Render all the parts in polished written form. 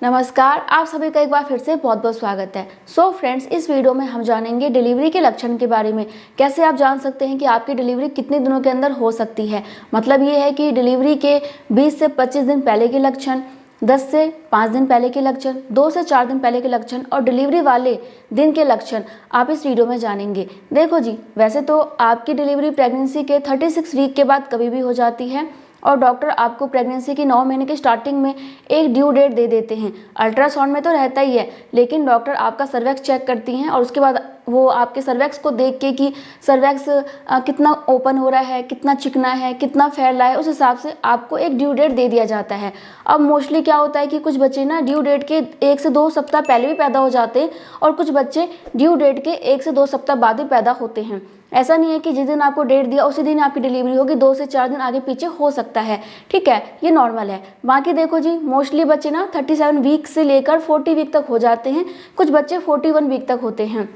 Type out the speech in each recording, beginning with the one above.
नमस्कार, आप सभी का एक बार फिर से बहुत बहुत स्वागत है। सो फ्रेंड्स, इस वीडियो में हम जानेंगे डिलीवरी के लक्षण के बारे में। कैसे आप जान सकते हैं कि आपकी डिलीवरी कितने दिनों के अंदर हो सकती है। मतलब ये है कि डिलीवरी के 20 से 25 दिन पहले के लक्षण, 10 से 5 दिन पहले के लक्षण, 2 से 4 दिन पहले के लक्षण और डिलीवरी वाले दिन के लक्षण आप इस वीडियो में जानेंगे। देखो जी, वैसे तो आपकी डिलीवरी प्रेगनेंसी के 36 वीक के बाद कभी भी हो जाती है और डॉक्टर आपको प्रेगनेंसी की 9 महीने के स्टार्टिंग में एक ड्यू डेट दे देते हैं। अल्ट्रासाउंड में तो रहता ही है, लेकिन डॉक्टर आपका सर्वेक्स चेक करती हैं और उसके बाद वो आपके सर्वेक्स को देख के कि सर्वेक्स कितना ओपन हो रहा है, कितना चिकना है, कितना फैला है, उस हिसाब से आपको एक ड्यू डेट दे दिया जाता है। अब मोस्टली क्या होता है कि कुछ बच्चे ना ड्यू डेट के 1 से 2 सप्ताह पहले भी पैदा हो जाते हैं और कुछ बच्चे ड्यू डेट के 1 से 2 सप्ताह बाद भी पैदा होते हैं। ऐसा नहीं है कि जिस दिन आपको डेट दिया उसी दिन आपकी डिलीवरी होगी, 2 से 4 दिन आगे पीछे हो सकता है। ठीक है, ये नॉर्मल है। बाकी देखो जी, मोस्टली बच्चे ना 37 वीक से लेकर 40 वीक तक हो जाते हैं, कुछ बच्चे 41 वीक तक होते हैं।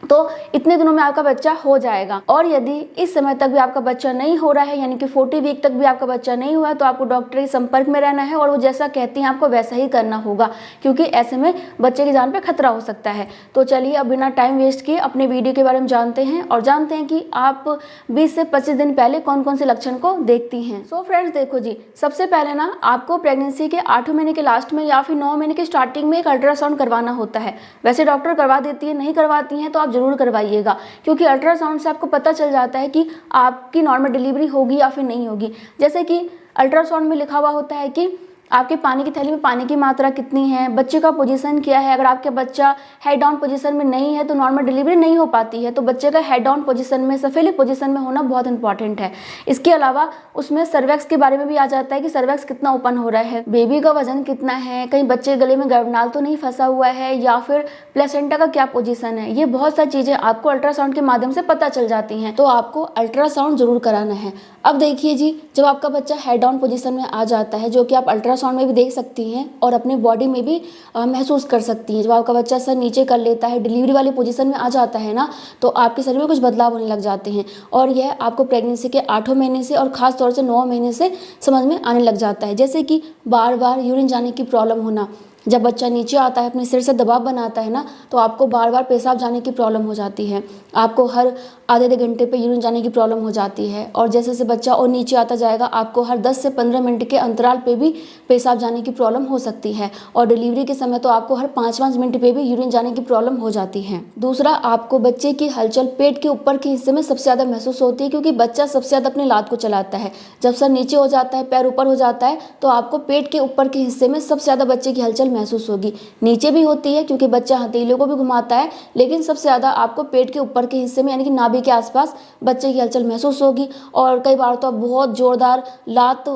तो इतने दिनों में आपका बच्चा हो जाएगा। और यदि इस समय तक भी आपका बच्चा नहीं हो रहा है, यानी कि 40 वीक तक भी आपका बच्चा नहीं हुआ है, तो आपको डॉक्टर के संपर्क में रहना है और वो जैसा कहती हैं आपको वैसा ही करना होगा, क्योंकि ऐसे में बच्चे की जान पे खतरा हो सकता है। तो चलिए अब बिना टाइम वेस्ट किए अपने वीडियो के बारे में जानते हैं और जानते हैं कि आप 20 से 25 दिन पहले कौन कौन से लक्षण को देखती हैं। सो फ्रेंड्स देखो जी, सबसे पहले ना आपको प्रेगनेंसी के 8वें महीने के लास्ट में या फिर 9 महीने के स्टार्टिंग में एक अल्ट्रासाउंड करवाना होता है। वैसे डॉक्टर करवा देती है, नहीं करवाती हैं तो आप जरूर करवाइएगा, क्योंकि अल्ट्रासाउंड से आपको पता चल जाता है कि आपकी नॉर्मल डिलीवरी होगी या फिर नहीं होगी। जैसे कि अल्ट्रासाउंड में लिखा हुआ होता है कि आपके पानी की थैली में पानी की मात्रा कितनी है, बच्चे का पोजीशन क्या है। अगर आपके बच्चा हेड डाउन पोजीशन में नहीं है तो नॉर्मल डिलीवरी नहीं हो पाती है, तो बच्चे का हेड डाउन पोजीशन में, सफेलिक पोजीशन में होना बहुत इंपॉर्टेंट है। इसके अलावा उसमें सर्वेक्स के बारे में भी आ जाता है कि सर्वेक्स कितना ओपन हो रहा है, बेबी का वजन कितना है, कहीं बच्चे गले में गर्भनाल तो नहीं फंसा हुआ है, या फिर प्लेसेंटा का क्या पोजीशन है। ये बहुत सारी चीज़ें आपको अल्ट्रासाउंड के माध्यम से पता चल जाती हैं, तो आपको अल्ट्रासाउंड जरूर कराना है। अब देखिए जी, जब आपका बच्चा हेड डाउन पोजीशन में आ जाता है, जो कि आप अल्ट्रासाउंड में भी देख सकती हैं और अपने बॉडी में भी महसूस कर सकती हैं। जब आपका बच्चा सर नीचे कर लेता है, डिलीवरी वाली पोजीशन में आ जाता है ना, तो आपके शरीर में कुछ बदलाव होने लग जाते हैं और यह आपको प्रेगनेंसी के 8वें महीने से और ख़ास तौर से 9 महीने से समझ में आने लग जाता है। जैसे कि बार बार यूरिन जाने की प्रॉब्लम होना, जब बच्चा नीचे आता है, अपने सिर से दबाव बनाता है ना, तो आपको बार बार पेशाब जाने की प्रॉब्लम हो जाती है। आपको हर आधे घंटे पे यूरिन जाने की प्रॉब्लम हो जाती है और जैसे जैसे बच्चा और नीचे आता जाएगा, आपको हर 10 से 15 मिनट के अंतराल पे भी पेशाब जाने की प्रॉब्लम हो सकती है। और डिलीवरी के समय तो आपको हर 5-5 मिनट पे भी यूरिन जाने की प्रॉब्लम हो जाती है। दूसरा, आपको बच्चे की हलचल पेट के ऊपर के हिस्से में सबसे ज़्यादा महसूस होती है, क्योंकि बच्चा सबसे ज़्यादा अपनी लात को चलाता है। जब सर नीचे हो जाता है, पैर ऊपर हो जाता है, तो आपको पेट के ऊपर के हिस्से में सबसे ज़्यादा बच्चे की हलचल महसूस होगी। नीचे भी होती है क्योंकि बच्चा हथेलियों को भी घुमाता है, लेकिन सबसे ज़्यादा आपको पेट के ऊपर के हिस्से में, यानी कि नाभि के आसपास बच्चे की हलचल महसूस होगी। और कई बार तो आप बहुत ज़ोरदार लात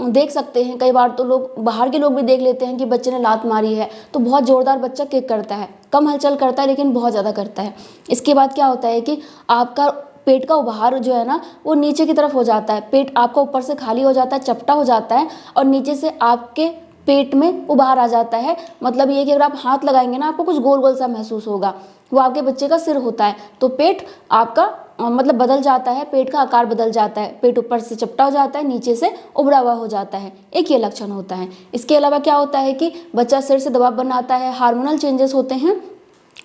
देख सकते हैं। कई बार तो लोग, बाहर के लोग भी देख लेते हैं कि बच्चे ने लात मारी है, तो बहुत ज़ोरदार बच्चा किक करता है। कम हलचल करता है लेकिन बहुत ज़्यादा करता है। इसके बाद क्या होता है कि आपका पेट का उभार जो है ना, वो नीचे की तरफ हो जाता है। पेट आपका ऊपर से खाली हो जाता है, चपटा हो जाता है और नीचे से आपके पेट में उभार आ जाता है। मतलब ये कि अगर आप हाथ लगाएंगे ना, आपको कुछ गोल गोल सा महसूस होगा, वो आपके बच्चे का सिर होता है। तो पेट आपका मतलब बदल जाता है, पेट का आकार बदल जाता है, पेट ऊपर से चपटा हो जाता है, नीचे से उभरा हुआ हो जाता है। एक ये लक्षण होता है। इसके अलावा क्या होता है कि बच्चा सिर से दबाव बनाता है, हार्मोनल चेंजेस होते हैं।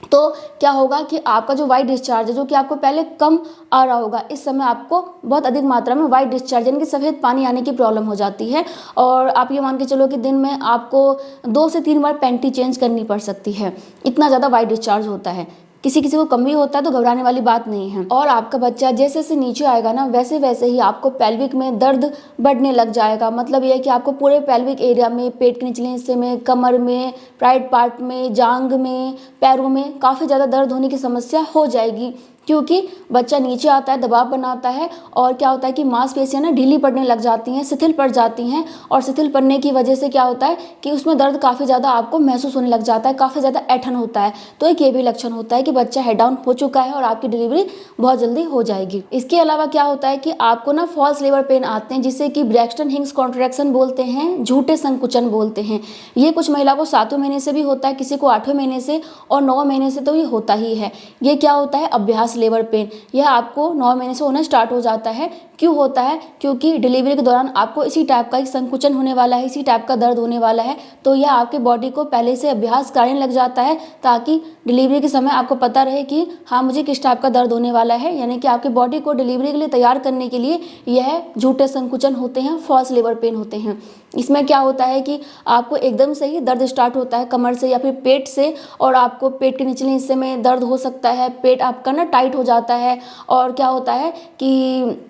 तो क्या होगा कि आपका जो वाइट डिस्चार्ज है, जो कि आपको पहले कम आ रहा होगा, इस समय आपको बहुत अधिक मात्रा में वाइट डिस्चार्ज यानी कि सफ़ेद पानी आने की प्रॉब्लम हो जाती है। और आप ये मान के चलो कि दिन में आपको 2 से 3 बार पैंटी चेंज करनी पड़ सकती है, इतना ज़्यादा वाइट डिस्चार्ज होता है। किसी किसी को कम भी होता है, तो घबराने वाली बात नहीं है। और आपका बच्चा जैसे जैसे नीचे आएगा ना, वैसे वैसे ही आपको पेल्विक में दर्द बढ़ने लग जाएगा। मतलब ये है कि आपको पूरे पेल्विक एरिया में, पेट के निचले हिस्से में, कमर में, प्राइवेट पार्ट में, जांघ में, पैरों में काफ़ी ज़्यादा दर्द होने की समस्या हो जाएगी, क्योंकि बच्चा नीचे आता है, दबाव बनाता है और क्या होता है कि मांसपेशियां ना ढीली पड़ने लग जाती हैं, शिथिल पड़ जाती हैं। और शिथिल पड़ने की वजह से क्या होता है कि उसमें दर्द काफ़ी ज़्यादा आपको महसूस होने लग जाता है, काफ़ी ज़्यादा ऐंठन होता है। तो एक ये भी लक्षण होता है कि बच्चा हेड डाउन हो चुका है और आपकी डिलीवरी बहुत जल्दी हो जाएगी। इसके अलावा क्या होता है कि आपको ना फॉल्स लेबर पेन आते हैं, जिसे कि ब्रैक्सटन हिंग्स कॉन्ट्रैक्शन बोलते हैं, झूठे संकुचन बोलते हैं। ये कुछ महिला को 7वें महीने से भी होता है, किसी को 8वें महीने से और 9 महीने से तो ये होता ही है। ये क्या होता है, अभ्यास लेबर पेन, यह आपको 9 महीने से होना स्टार्ट हो जाता है। क्यों होता है? क्योंकि डिलीवरी के दौरान आपको इसी टाइप का एक संकुचन होने वाला है, इसी टाइप का दर्द होने वाला है। तो यह आपके बॉडी को पहले से अभ्यास कराने लग जाता है, ताकि डिलीवरी के समय आपको पता रहे कि हाँ मुझे किस टाइप का दर्द होने वाला है। यानी कि आपके बॉडी को डिलीवरी के लिए तैयार करने के लिए यह झूठे संकुचन होते हैं, फॉल्स लेबर पेन होते हैं। इसमें क्या होता है कि आपको एकदम से ही दर्द स्टार्ट होता है कमर से या फिर पेट से, और आपको पेट के निचले हिस्से में दर्द हो सकता है, पेट आपका ना टाइट हो जाता है। और क्या होता है कि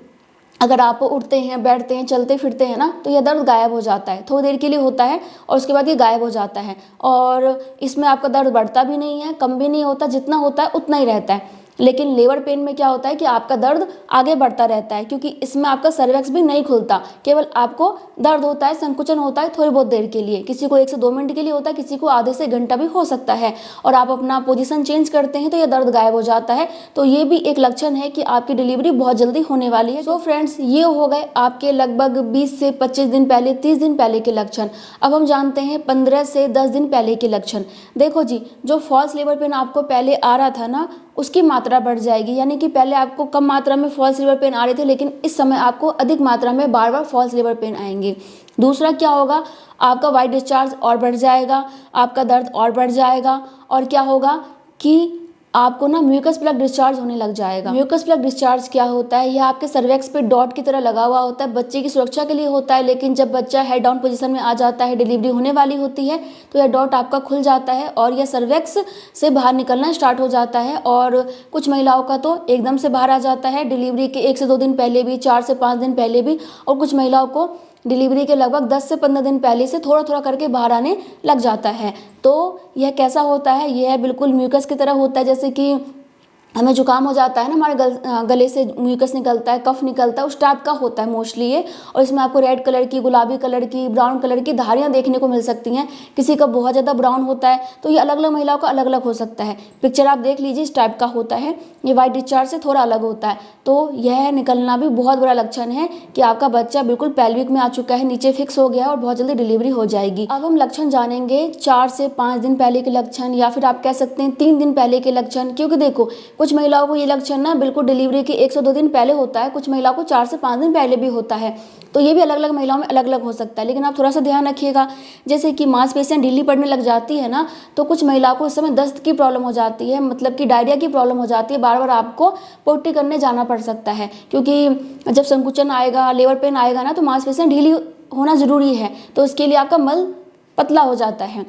अगर आप उठते हैं, बैठते हैं, चलते फिरते हैं ना, तो यह दर्द गायब हो जाता है, थोड़ी देर के लिए होता है और उसके बाद ये गायब हो जाता है। और इसमें आपका दर्द बढ़ता भी नहीं है, कम भी नहीं होता, जितना होता है उतना ही रहता है। लेकिन लेबर पेन में क्या होता है कि आपका दर्द आगे बढ़ता रहता है, क्योंकि इसमें आपका सर्वेक्स भी नहीं खुलता, केवल आपको दर्द होता है, संकुचन होता है थोड़ी बहुत देर के लिए। किसी को 1 से 2 मिनट के लिए होता है, किसी को आधे से 1 घंटा भी हो सकता है। और आप अपना पोजीशन चेंज करते हैं तो यह दर्द गायब हो जाता है। तो ये भी एक लक्षण है कि आपकी डिलीवरी बहुत जल्दी होने वाली है। तो फ्रेंड्स, ये हो गए आपके लगभग 20 से 25 दिन पहले, 30 दिन पहले के लक्षण। अब हम जानते हैं 15 से 10 दिन पहले के लक्षण। देखो जी, जो फॉल्स लेबर पेन आपको पहले आ रहा था ना, उसकी मात्रा बढ़ जाएगी। यानी कि पहले आपको कम मात्रा में फॉल्स लेबर पेन आ रहे थे, लेकिन इस समय आपको अधिक मात्रा में बार बार फॉल्स लेबर पेन आएंगे। दूसरा क्या होगा, आपका वाइट डिस्चार्ज और बढ़ जाएगा, आपका दर्द और बढ़ जाएगा। और क्या होगा कि आपको ना म्यूकस प्लग डिस्चार्ज होने लग जाएगा। म्यूकस प्लग डिस्चार्ज क्या होता है? यह आपके सर्वेक्स पे डॉट की तरह लगा हुआ होता है, बच्चे की सुरक्षा के लिए होता है। लेकिन जब बच्चा हेड डाउन पोजीशन में आ जाता है, डिलीवरी होने वाली होती है, तो यह डॉट आपका खुल जाता है और यह सर्वेक्स से बाहर निकलना स्टार्ट हो जाता है। और कुछ महिलाओं का तो एकदम से बाहर आ जाता है, डिलीवरी के 1 से 2 दिन पहले भी, 4 से 5 दिन पहले भी। और कुछ महिलाओं को डिलीवरी के लगभग 10 से 15 दिन पहले से थोड़ा थोड़ा करके बाहर आने लग जाता है। तो यह कैसा होता है? यह बिल्कुल म्यूकस की तरह होता है। जैसे कि हमें जुकाम हो जाता है ना, हमारे गले से म्यूकस निकलता है, कफ निकलता है, उस टाइप का होता है मोस्टली ये। और इसमें आपको रेड कलर की, गुलाबी कलर की, ब्राउन कलर की धारियाँ देखने को मिल सकती हैं। किसी का बहुत ज़्यादा ब्राउन होता है, तो ये अलग अलग महिलाओं का अलग अलग हो सकता है। पिक्चर आप देख लीजिए, इस टाइप का होता है। ये वाइट डिस्चार्ज से थोड़ा अलग होता है। तो यह निकलना भी बहुत बड़ा लक्षण है कि आपका बच्चा बिल्कुल पेल्विक में आ चुका है, नीचे फिक्स हो गया है और बहुत जल्दी डिलीवरी हो जाएगी। अब हम लक्षण जानेंगे 4 से 5 दिन पहले के लक्षण, या फिर आप कह सकते हैं 3 दिन पहले के लक्षण। क्योंकि देखो, कुछ महिलाओं को ये लक्षण ना बिल्कुल डिलीवरी के 1 से 2 दिन पहले होता है, कुछ महिलाओं को 4 से 5 दिन पहले भी होता है। तो ये भी अलग अलग महिलाओं में अलग अलग हो सकता है। लेकिन आप थोड़ा सा ध्यान रखिएगा, जैसे कि मांसपेशियां ढीली पड़ने लग जाती है ना, तो कुछ महिलाओं को इस समय दस्त की प्रॉब्लम हो जाती है, मतलब कि डायरिया की प्रॉब्लम हो जाती है। बार बार आपको पोटी करने जाना पड़ सकता है, क्योंकि जब संकुचन आएगा, लेबर पेन आएगा ना, तो मांसपेशियां ढीली होना ज़रूरी है। तो इसके लिए आपका मल पतला हो जाता है।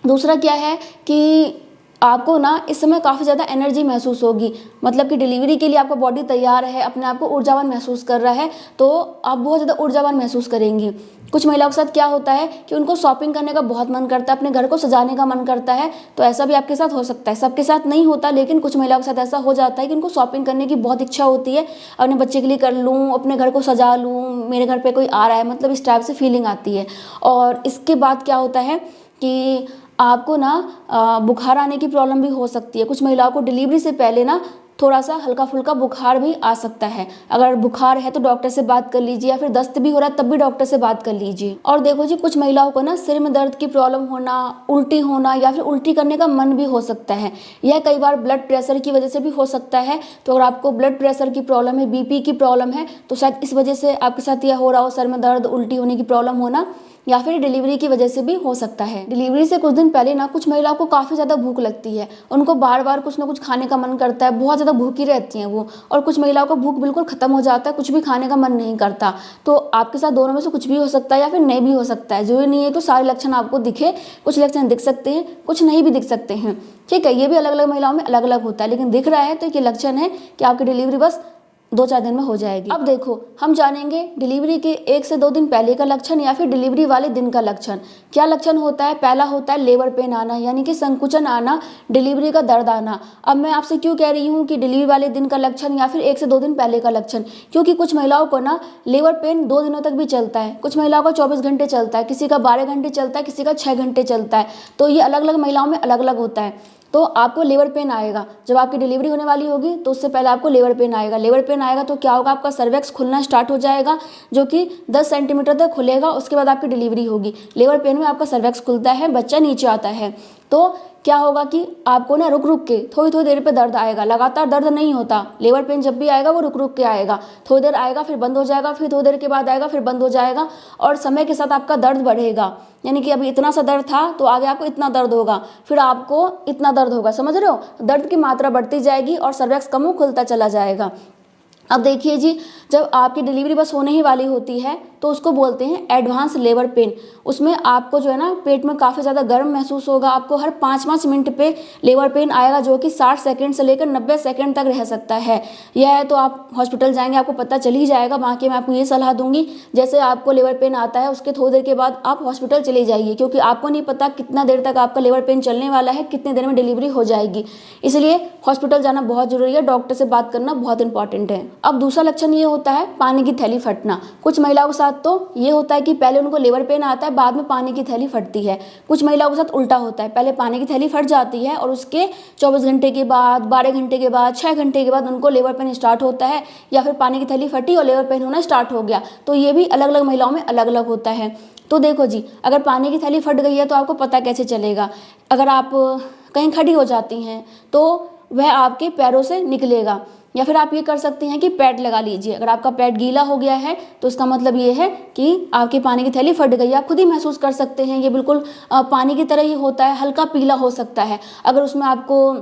दूसरा क्या है कि आपको ना इस समय काफ़ी ज़्यादा एनर्जी महसूस होगी, मतलब कि डिलीवरी के लिए आपका बॉडी तैयार है, अपने आप को ऊर्जावान महसूस कर रहा है, तो आप बहुत ज़्यादा ऊर्जावान महसूस करेंगी। कुछ महिलाओं के साथ क्या होता है कि उनको शॉपिंग करने का बहुत मन करता है, अपने घर को सजाने का मन करता है। तो ऐसा भी आपके साथ हो सकता है, सबके साथ नहीं होता, लेकिन कुछ महिलाओं के साथ ऐसा हो जाता है कि उनको शॉपिंग करने की बहुत इच्छा होती है, अपने बच्चे के लिए कर लूँ, अपने घर को सजा लूँ, मेरे घर पर कोई आ रहा है, मतलब इस टाइप से फीलिंग आती है। और इसके बाद क्या होता है कि आपको ना बुखार आने की प्रॉब्लम भी हो सकती है। कुछ महिलाओं को डिलीवरी से पहले ना थोड़ा सा हल्का फुल्का बुखार भी आ सकता है। अगर बुखार है तो डॉक्टर से बात कर लीजिए, या फिर दस्त भी हो रहा है तब भी डॉक्टर से बात कर लीजिए। और देखो जी, कुछ महिलाओं को ना सिर में दर्द की प्रॉब्लम होना, उल्टी होना, या फिर उल्टी करने का मन भी हो सकता है। यह कई बार ब्लड प्रेशर की वजह से भी हो सकता है। तो अगर आपको ब्लड प्रेशर की प्रॉब्लम है, बीपी की प्रॉब्लम है, तो शायद इस वजह से आपके साथ यह हो रहा हो, सर में दर्द, उल्टी होने की प्रॉब्लम होना, या फिर डिलीवरी की वजह से भी हो सकता है। डिलीवरी से कुछ दिन पहले ना कुछ महिलाओं को काफ़ी ज़्यादा भूख लगती है, उनको बार बार कुछ ना कुछ खाने का मन करता है, बहुत ज़्यादा भूखी रहती हैं वो। और कुछ महिलाओं को भूख बिल्कुल ख़त्म हो जाता है, कुछ भी खाने का मन नहीं करता। तो आपके साथ दोनों में से कुछ भी हो सकता है या फिर नहीं भी हो सकता है। ज़रूरी नहीं है कि सारे लक्षण आपको दिखे, कुछ लक्षण दिख सकते हैं, कुछ नहीं भी दिख सकते हैं। ठीक है, ये भी अलग अलग महिलाओं में अलग अलग होता है, लेकिन दिख रहा है तो ये लक्षण है कि आपकी डिलीवरी बस 2-4 दिन में हो जाएगी। अब देखो, हम जानेंगे डिलीवरी के 1 से 2 दिन पहले का लक्षण या फिर डिलीवरी वाले दिन का लक्षण। क्या लक्षण होता है? पहला होता है लेबर पेन आना, यानी कि संकुचन आना, डिलीवरी का दर्द आना। अब मैं आपसे क्यों कह रही हूँ कि डिलीवरी वाले दिन का लक्षण या फिर 1 से 2 दिन पहले का लक्षण, क्योंकि कुछ महिलाओं को ना लेबर पेन 2 दिनों तक भी चलता है, कुछ महिलाओं का 24 घंटे चलता है, किसी का 12 घंटे चलता है, किसी का 6 घंटे चलता है। तो ये अलग अलग महिलाओं में अलग अलग होता है। तो आपको लेबर पेन आएगा जब आपकी डिलीवरी होने वाली होगी, तो उससे पहले आपको लेबर पेन आएगा। लेबर पेन आएगा तो क्या होगा, आपका सर्वेक्स खुलना स्टार्ट हो जाएगा, जो कि 10 सेंटीमीटर तक खुलेगा। उसके बाद आपकी डिलीवरी होगी। लेबर पेन में आपका सर्वेक्स खुलता है, बच्चा नीचे आता है। तो क्या होगा कि आपको ना रुक रुक के थोड़ी थोड़ी देर पे दर्द आएगा, लगातार दर्द नहीं होता। लेबर पेन जब भी आएगा वो रुक रुक के आएगा, थोड़ी देर आएगा फिर बंद हो जाएगा, फिर थोड़ी देर के बाद आएगा फिर बंद हो जाएगा, और समय के साथ आपका दर्द बढ़ेगा। यानी कि अभी इतना सा दर्द था तो आगे आपको इतना दर्द होगा, फिर आपको इतना दर्द होगा, समझ रहे हो? दर्द की मात्रा बढ़ती जाएगी और सर्वैक्स का मुंह खुलता चला जाएगा। अब देखिए जी, जब आपकी डिलीवरी बस होने ही वाली होती है तो उसको बोलते हैं एडवांस लेबर पेन। उसमें आपको जो है ना पेट में काफ़ी ज़्यादा गर्म महसूस होगा, आपको हर 5-5 मिनट पे लेबर पेन आएगा, जो कि 60 सेकंड से लेकर 90 सेकंड तक रह सकता है। यह है तो आप हॉस्पिटल जाएंगे आपको पता चल ही जाएगा। बाकी मैं आपको ये सलाह दूंगी, जैसे आपको लेबर पेन आता है उसके थोड़ी देर के बाद आप हॉस्पिटल चले जाइए, क्योंकि आपको नहीं पता कितना देर तक आपका लेबर पेन चलने वाला है, कितनी देर में डिलीवरी हो जाएगी। इसलिए हॉस्पिटल जाना बहुत जरूरी है, डॉक्टर से बात करना बहुत इंपॉर्टेंट है। अब दूसरा लक्षण ये होता है पानी की थैली फटना। कुछ महिलाओं के साथ तो ये होता है कि पहले उनको लेबर पेन आता है, बाद में पानी की थैली फटती है। कुछ महिलाओं के साथ उल्टा होता है, पहले पानी की थैली फट जाती है और उसके 24 घंटे के बाद, 12 घंटे के बाद, 6 घंटे के बाद उनको लेबर पेन स्टार्ट होता है, या फिर पानी की थैली फटी और लेबर पेन होना स्टार्ट हो गया। तो ये भी अलग अलग महिलाओं में अलग अलग होता है। तो देखो जी, अगर पानी की थैली फट गई है तो आपको पता कैसे चलेगा? अगर आप कहीं खड़ी हो जाती हैं तो वह आपके पैरों से निकलेगा, या फिर आप ये कर सकते हैं कि पैड लगा लीजिए। अगर आपका पैड गीला हो गया है तो इसका मतलब ये है कि आपकी पानी की थैली फट गई है। आप खुद ही महसूस कर सकते हैं, ये बिल्कुल पानी की तरह ही होता है, हल्का पीला हो सकता है। अगर उसमें आपको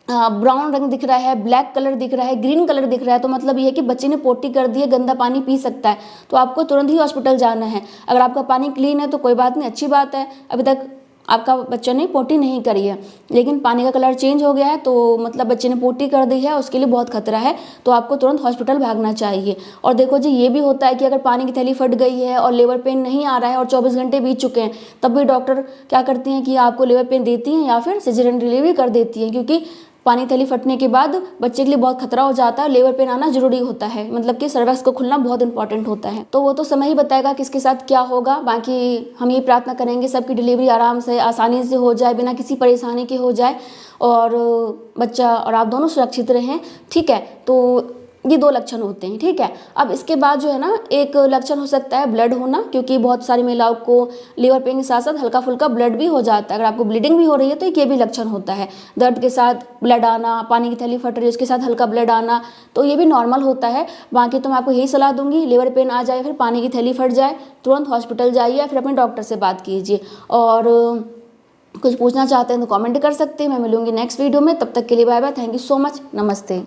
ब्राउन रंग दिख रहा है, ब्लैक कलर दिख रहा है, ग्रीन कलर दिख रहा है, तो मतलब ये है कि बच्चे ने पोटी कर दी है, गंदा पानी पी सकता है, तो आपको तुरंत ही हॉस्पिटल जाना है। अगर आपका पानी क्लीन है तो कोई बात नहीं, अच्छी बात है, अभी तक आपका बच्चे ने पोटी नहीं करी है। लेकिन पानी का कलर चेंज हो गया है तो मतलब बच्चे ने पोटी कर दी है, उसके लिए बहुत खतरा है, तो आपको तुरंत हॉस्पिटल भागना चाहिए। और देखो जी, ये भी होता है कि अगर पानी की थैली फट गई है और लेबर पेन नहीं आ रहा है और 24 घंटे बीत चुके हैं, तब भी डॉक्टर क्या करती हैं कि आपको लेबर पेन देती हैं या फिर सिजेरियन डिलीवरी कर देती हैं, क्योंकि पानी थैली फटने के बाद बच्चे के लिए बहुत खतरा हो जाता है, लेबर पेन आना जरूरी होता है, मतलब कि सर्वैक्स को खुलना बहुत इंपॉर्टेंट होता है। तो वो तो समय ही बताएगा किसके साथ क्या होगा। बाकी हम ये प्रार्थना करेंगे सबकी डिलीवरी आराम से आसानी से हो जाए, बिना किसी परेशानी के हो जाए, और बच्चा और आप दोनों सुरक्षित रहें। ठीक है, तो ये 2 लक्षण होते हैं। ठीक है, अब इसके बाद जो है ना एक लक्षण हो सकता है ब्लड होना, क्योंकि बहुत सारी महिलाओं को लेबर पेन के साथ साथ हल्का फुल्का ब्लड भी हो जाता है। अगर आपको ब्लीडिंग भी हो रही है तो ये भी लक्षण होता है, दर्द के साथ ब्लड आना, पानी की थैली फट रही है उसके साथ हल्का ब्लड आना, तो ये भी नॉर्मल होता है। बाकी तो मैं आपको यही सलाह दूंगी, लेबर पेन आ जाए फिर पानी की थैली फट जाए, तुरंत हॉस्पिटल जाइए या फिर अपने डॉक्टर से बात कीजिए। और कुछ पूछना चाहते हैं तो कमेंट कर सकते हैं। मैं मिलूंगी नेक्स्ट वीडियो में, तब तक के लिए bye bye, thank you so much, नमस्ते।